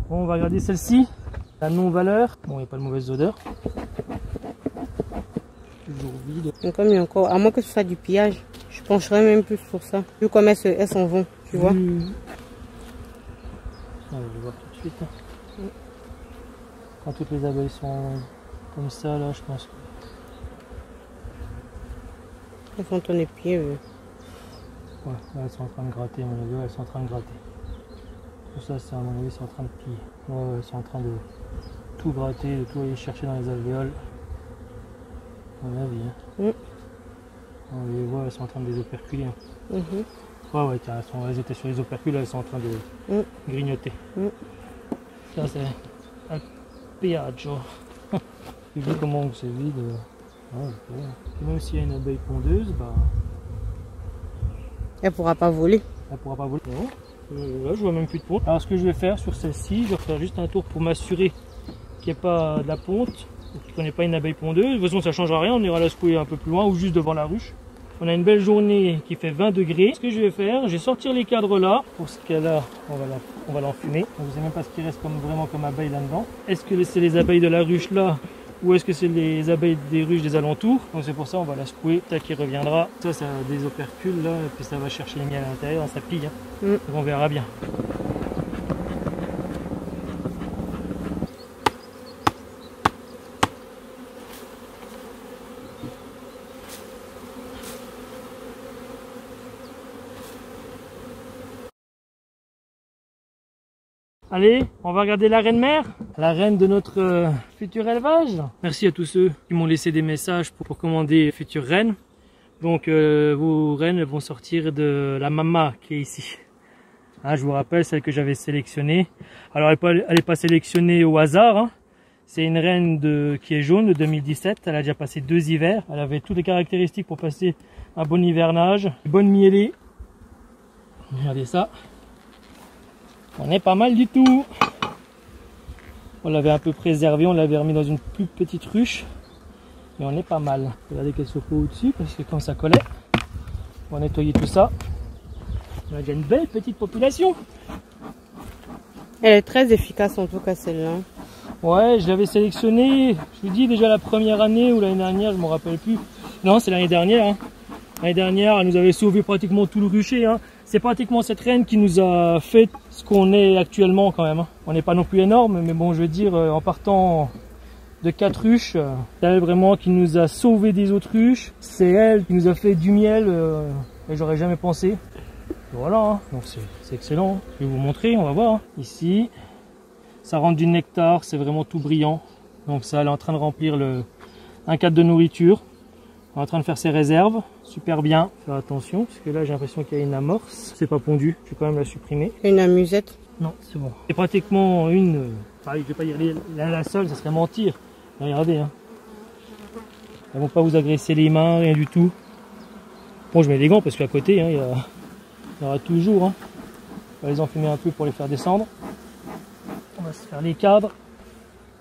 Bon, on va regarder celle-ci. La non-valeur. Bon, il n'y a pas de mauvaise odeur. Toujours vide. Donc, comme il y a encore, à moins que ce soit du pillage, je pencherais même plus sur ça. Vu comme elles s'en vont, tu vois. On va le voir tout de suite. Quand toutes les abeilles sont comme ça, là, je pense que... Elles sont dans les pieds. Ouais, là, elles sont en train de gratter, à mon avis, elles sont en train de gratter. Tout ça, c'est à mon avis, c'est en train de piller. Ouais, elles sont en train de tout gratter, de tout aller chercher dans les alvéoles. À mon avis, hein. On les voit, elles sont en train de les operculer. Hein. Ouais, tiens, elles étaient sur les opercules, elles sont en train de grignoter. Ça, c'est un piaggio. Tu vois comment c'est vide. Ouais, même s'il y a une abeille pondeuse, bah... Elle pourra pas voler. Elle pourra pas voler. Non. Là, je vois même plus de ponte. Alors, ce que je vais faire sur celle-ci, je vais faire juste un tour pour m'assurer qu'il n'y ait pas de la ponte, qu'on n'ait pas une abeille pondeuse. De toute façon, ça ne changera rien, on ira la secouer un peu plus loin ou juste devant la ruche. On a une belle journée qui fait 20 degrés. Ce que je vais faire, je vais sortir les cadres là. Pour ce cas-là, on va l'enfumer. Je ne sais même pas ce qui reste vraiment comme abeille là-dedans. Est-ce que c'est les abeilles de la ruche là ou est-ce que c'est les abeilles des ruches des alentours? Donc c'est pour ça on va la secouer, tac, qui reviendra. Ça a des opercules là, et puis ça va chercher les miels à l'intérieur, ça pille. Hein. Donc on verra bien. Allez, on va regarder la reine mère, la reine de notre futur élevage. Merci à tous ceux qui m'ont laissé des messages pour commander future reine. Donc vos reines vont sortir de la mama qui est ici. Hein, je vous rappelle celle que j'avais sélectionnée. Alors elle n'est pas sélectionnée au hasard. Hein. C'est une reine qui est jaune de 2017. Elle a déjà passé 2 hivers. Elle avait toutes les caractéristiques pour passer un bon hivernage. Bonne mielée. Regardez ça. On est pas mal du tout. On l'avait un peu préservé, on l'avait remis dans une plus petite ruche. Mais on est pas mal. Regardez qu'elle se pose au-dessus parce que quand ça collait, on va nettoyer tout ça. On a déjà une belle petite population. Elle est très efficace en tout cas celle-là. Ouais, je l'avais sélectionnée, je vous dis déjà la première année ou l'année dernière, je ne me rappelle plus. Non, c'est l'année dernière. Hein. L'année dernière, elle nous avait sauvé pratiquement tout le rucher. Hein. C'est pratiquement cette reine qui nous a fait ce qu'on est actuellement quand même. Hein. On n'est pas non plus énorme, mais bon, je veux dire, en partant de 4 ruches, c'est elle vraiment qui nous a sauvé des autres ruches. C'est elle qui nous a fait du miel, et j'aurais jamais pensé. Voilà, hein. Donc c'est excellent. Hein. Je vais vous montrer, on va voir. Hein. Ici, ça rentre du nectar, c'est vraiment tout brillant. Donc ça, elle est en train de remplir un cadre de nourriture. Elle est en train de faire ses réserves, super bien. Faire attention, parce que là j'ai l'impression qu'il y a une amorce. C'est pas pondu, je vais quand même la supprimer. Une amusette? Non, c'est bon. C'est pratiquement une... Pareil, je vais pas dire la seule, ça serait mentir. Regardez, hein. Elles vont pas vous agresser les mains, rien du tout. Bon, je mets des gants parce qu'à côté, hein, il y aura toujours. Hein. On va les enfumer un peu pour les faire descendre. On va se faire les cadres.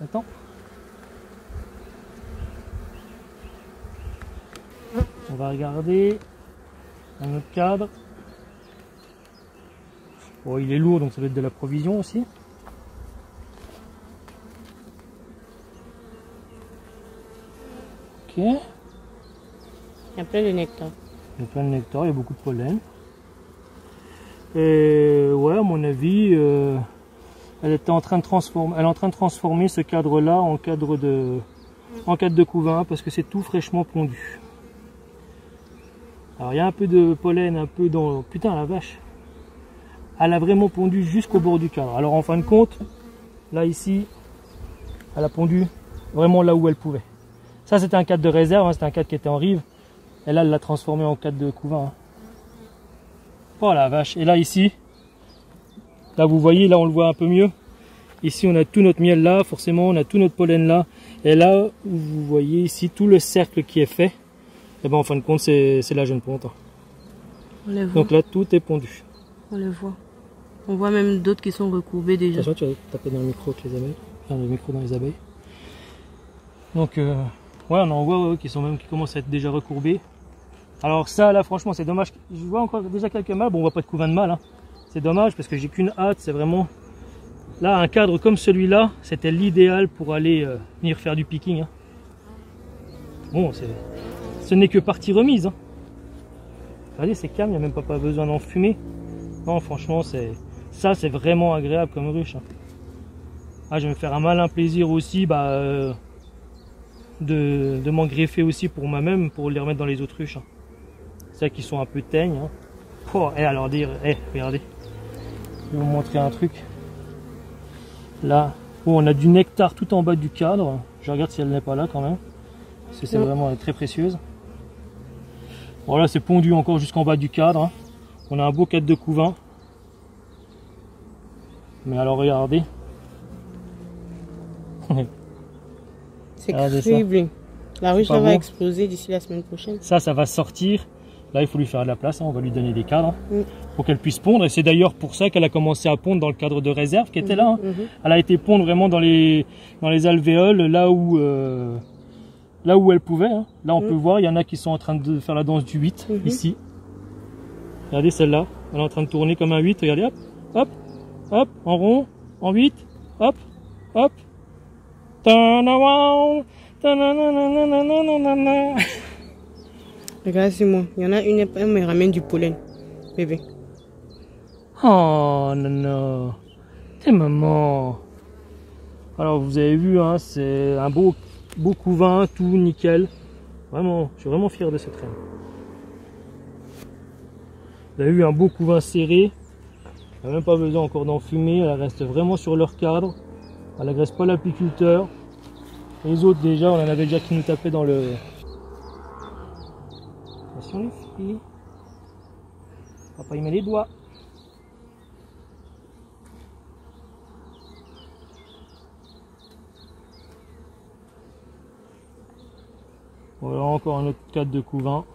Attends. On va regarder un autre cadre. Bon, il est lourd, donc ça doit être de la provision aussi. Ok. Il y a plein de nectar. Il y a plein de nectar, il y a beaucoup de pollen. Et ouais, à mon avis, elle est en train de transformer ce cadre-là en cadre de couvain parce que c'est tout fraîchement pondu. Alors il y a un peu de pollen, un peu dans... Putain la vache. Elle a vraiment pondu jusqu'au bord du cadre. Alors en fin de compte, là ici, elle a pondu vraiment là où elle pouvait. Ça c'était un cadre de réserve, hein, c'était un cadre qui était en rive. Et là elle l'a transformé en cadre de couvain. Hein. Oh la vache. Et là ici, là vous voyez, là on le voit un peu mieux. Ici on a tout notre miel là, forcément on a tout notre pollen là. Et là vous voyez ici tout le cercle qui est fait. Et ben en fin de compte c'est la jeune ponte. Hein. Donc là tout est pondu. On les voit. On voit même d'autres qui sont recourbés déjà. Attention, tu vas taper dans le micro avec les abeilles. Enfin le micro dans les abeilles. Donc ouais on en voit qui commencent à être déjà recourbés. Alors ça là franchement c'est dommage. Je vois encore déjà quelques mâles. Bon on voit pas de couvain de mâles. Hein. C'est dommage parce que j'ai qu'une hâte, c'est vraiment Là, un cadre comme celui-là, c'était l'idéal pour aller venir faire du picking. Hein. Bon, ce n'est que partie remise. Hein. Regardez, c'est calme, il n'y a même pas besoin d'enfumer. Non, franchement, ça, c'est vraiment agréable comme ruche. Hein. Ah, je vais me faire un malin plaisir aussi de m'en greffer aussi pour moi-même, pour les remettre dans les autruches. Hein. C'est ça qui sont un peu teignes. Hein. Oh, et alors dire, regardez, je vais vous montrer un truc. Là, oh, on a du nectar tout en bas du cadre. Je regarde si elle n'est pas là quand même. Parce que c'est vraiment très précieuse. Voilà, c'est pondu encore jusqu'en bas du cadre. Hein. On a un beau cadre de couvain. Mais alors regardez. C'est criblé. La ruche va exploser d'ici la semaine prochaine. Ça va sortir. Là, il faut lui faire de la place. Hein. On va lui donner des cadres pour qu'elle puisse pondre. Et c'est d'ailleurs pour ça qu'elle a commencé à pondre dans le cadre de réserve qui était là. Hein. Elle a été pondre vraiment dans les alvéoles, là où elle pouvait. Hein. Là, on peut voir, il y en a qui sont en train de faire la danse du 8, ici. Regardez celle-là. Elle est en train de tourner comme un 8. Regardez, hop, hop, hop, en rond, en 8, hop, hop. Regarde-moi, il y en a une, elle me ramène du pollen, bébé. Oh non, non, t'es maman. Alors vous avez vu, hein, c'est un beau couvain, tout nickel. Vraiment, je suis vraiment fier de cette reine. Vous avez vu un beau couvain serré. Il n'y a même pas besoin encore d'enfumer, elle reste vraiment sur leur cadre. Elle n'agresse pas l'apiculteur. Les autres déjà, on en avait déjà qui nous tapaient dans le... Attention les filles. Papa il met les doigts. Voilà encore un autre cadre de couvain.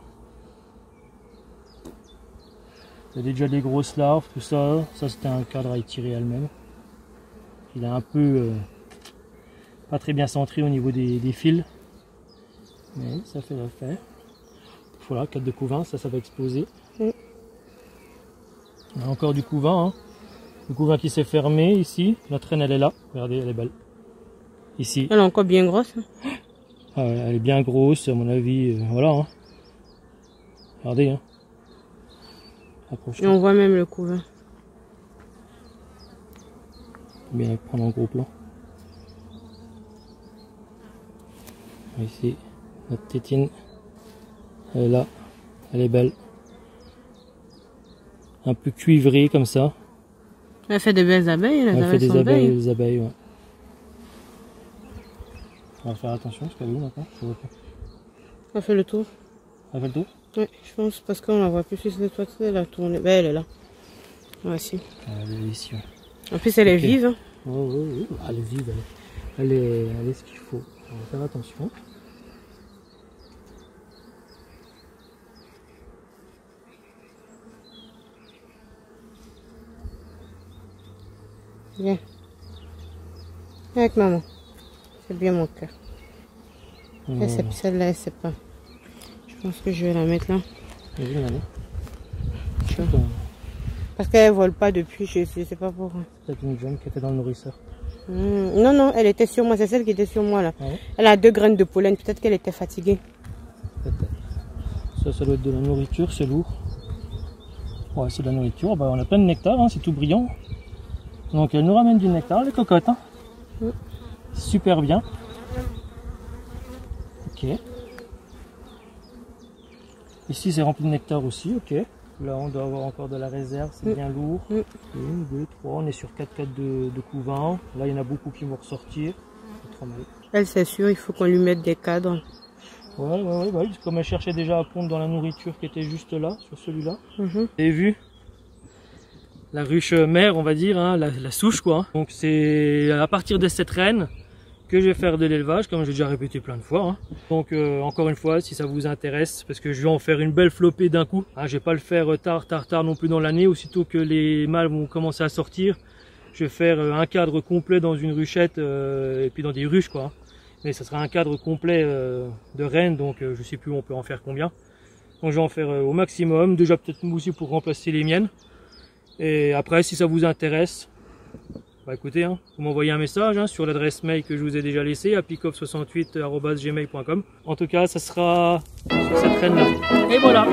Il y a déjà des grosses larves, tout ça. Ça c'était un cadre à étirer elle-même. Il est un peu pas très bien centré au niveau des fils. Mais ça fait l'affaire. Voilà, cadre de couvain, ça va exploser. Il y a encore du couvain. Hein. Le couvain qui s'est fermé ici. Notre reine elle est là. Regardez, elle est belle. Ici. Elle est encore bien grosse. Ah, elle est bien grosse, à mon avis. Voilà. Hein. Regardez. Hein. Et on voit même le couvain. Bien la prendre en gros plan. Ici, notre tétine. Elle est là. Elle est belle. Un peu cuivrée comme ça. Elle fait des belles abeilles. Elle fait des abeilles, ouais. On va faire attention parce qu'elle est où maintenant? Je vois pas. Elle fait le tour. Elle fait le tour? Oui, je pense parce qu'on la voit plus sur cette fois-ci, elle a tourné. Ben, elle est là. Voici. Elle est ici. Ouais. En plus, elle est vive. Hein. Oui. Elle est vive. Elle est ce qu'il faut. On va faire attention. Viens. Avec maman. C'est bien mon cœur. Celle-là, elle sait pas. Je pense que je vais la mettre là. Parce qu'elle vole pas depuis, je sais pas pourquoi. C'est une jeune qui était dans le nourrisseur. Non, elle était sur moi, c'est celle qui était sur moi là. Ah ouais? Elle a 2 graines de pollen, peut-être qu'elle était fatiguée. Ça doit être de la nourriture, c'est lourd. Ouais, c'est de la nourriture, bah, on a plein de nectar, hein, c'est tout brillant. Donc elle nous ramène du nectar, les cocottes. Hein. Super bien. Ok. Ici c'est rempli de nectar aussi, ok. Là on doit avoir encore de la réserve, c'est bien lourd. 1, 2, 3, on est sur 4 cadres de couvain. Là il y en a beaucoup qui vont ressortir. C'est trop mal. Elle c'est sûr, il faut qu'on lui mette des cadres. Ouais, comme elle cherchait déjà à pondre dans la nourriture qui était juste là, sur celui-là. Vous avez vu la ruche mère, on va dire, hein, la souche quoi. Donc c'est à partir de cette reine que je vais faire de l'élevage, comme j'ai déjà répété plein de fois. Hein. Donc encore une fois, si ça vous intéresse, parce que je vais en faire une belle flopée d'un coup. Hein, je vais pas le faire tard non plus dans l'année. Aussitôt que les mâles vont commencer à sortir, je vais faire un cadre complet dans une ruchette et puis dans des ruches quoi. Mais ça sera un cadre complet de reines, donc je sais plus où on peut en faire combien. Donc je vais en faire au maximum, déjà peut-être aussi pour remplacer les miennes. Et après si ça vous intéresse, Bah écoutez, hein, vous m'envoyez un message hein, sur l'adresse mail que je vous ai déjà laissée, apicov68@gmail.com. En tout cas, ça sera sur cette reine là. Et voilà.